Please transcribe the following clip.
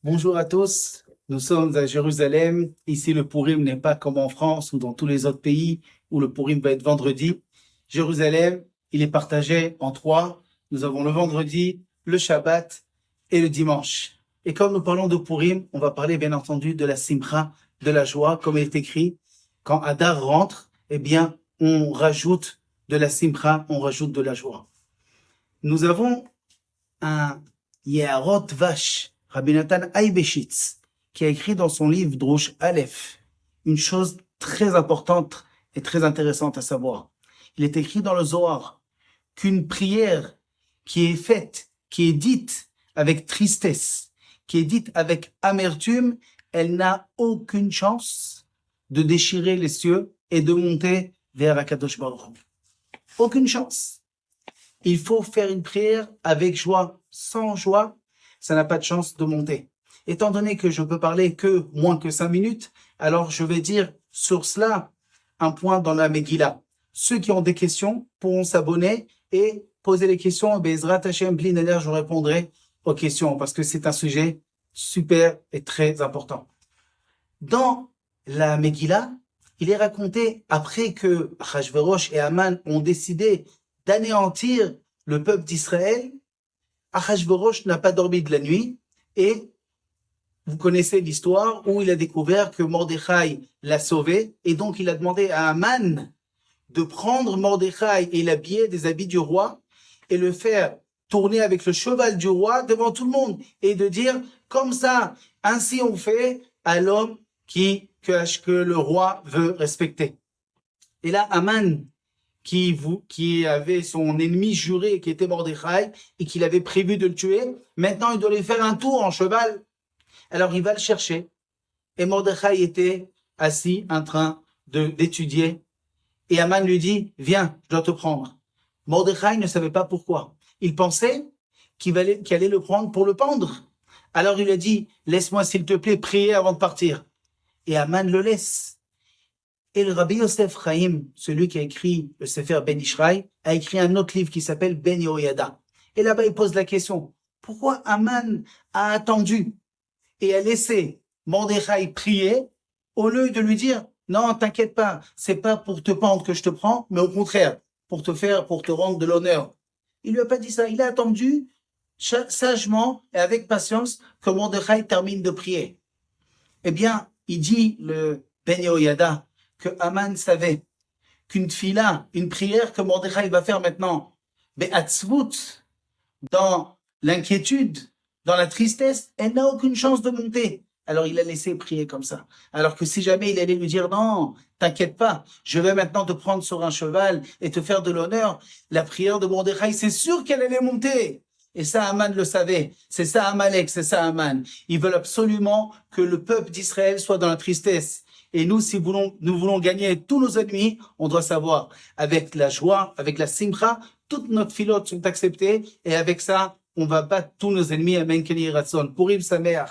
Bonjour à tous, nous sommes à Jérusalem. Ici, le Purim n'est pas comme en France ou dans tous les autres pays où le Purim va être vendredi. Jérusalem, il est partagé en trois. Nous avons le vendredi, le Shabbat et le dimanche. Et comme nous parlons de Purim, on va parler bien entendu de la simcha, de la joie, comme il est écrit. Quand Adar rentre, eh bien, on rajoute de la simcha, on rajoute de la joie. Nous avons un Yeharot Vash, Rabbi Nathan Eibeshitz, qui a écrit dans son livre Drush Aleph une chose très importante et très intéressante à savoir. Il est écrit dans le Zohar qu'une prière qui est faite, qui est dite avec tristesse, qui est dite avec amertume, elle n'a aucune chance de déchirer les cieux et de monter vers Akadosh Baruch Hu. Aucune chance. Il faut faire une prière avec joie. Sans joie, ça n'a pas de chance de monter. Étant donné que je peux parler que moins que 5 minutes, alors je vais dire sur cela un point dans la Megillah. Ceux qui ont des questions pourront s'abonner et poser les questions. Bezrat Hashem Bli Neder, je répondrai aux questions parce que c'est un sujet super et très important. Dans la Megillah, il est raconté après que Achashverosh et Haman ont décidé d'anéantir le peuple d'Israël. Achashverosh n'a pas dormi de la nuit et vous connaissez l'histoire où il a découvert que Mordechai l'a sauvé et donc il a demandé à Haman de prendre Mordechai et l'habiller des habits du roi et le faire tourner avec le cheval du roi devant tout le monde et de dire comme ça, ainsi on fait à l'homme que le roi veut respecter. Et là, Haman, qui avait son ennemi juré, qui était Mordechai, et qu'il avait prévu de le tuer, maintenant il doit lui faire un tour en cheval. Alors il va le chercher. Et Mordechai était assis en train d'étudier. Et Haman lui dit, viens, je dois te prendre. Mordechai ne savait pas pourquoi. Il pensait qu'il allait le prendre pour le pendre. Alors il a dit, laisse-moi s'il te plaît prier avant de partir. Et Haman le laisse. Et le Rabbi Yosef Chaim, celui qui a écrit le Sefer Ben Ishraï, a écrit un autre livre qui s'appelle Ben Yehoyada. Et là-bas, il pose la question, pourquoi Haman a attendu et a laissé Mordechai prier au lieu de lui dire, non, t'inquiète pas, c'est pas pour te pendre que je te prends, mais au contraire, pour te rendre de l'honneur. Il lui a pas dit ça, il a attendu sagement et avec patience que Mordechai termine de prier. Eh bien, il dit le Ben Yehoyada, que Haman savait qu'une tfila, une prière que Mordechai va faire maintenant, be'atzvut, dans l'inquiétude, dans la tristesse, elle n'a aucune chance de monter. Alors il a laissé prier comme ça. Alors que si jamais il allait lui dire non, t'inquiète pas, je vais maintenant te prendre sur un cheval et te faire de l'honneur, la prière de Mordechai, c'est sûr qu'elle allait monter. Et ça, Haman le savait. C'est ça Amalek, c'est ça Haman. Ils veulent absolument que le peuple d'Israël soit dans la tristesse. Et nous, si nous voulons gagner tous nos ennemis, on doit savoir, avec la joie, avec la simcha, toutes nos filotes sont acceptées, et avec ça, on va battre tous nos ennemis. Amen, Keni Ratson. Purim Sameach.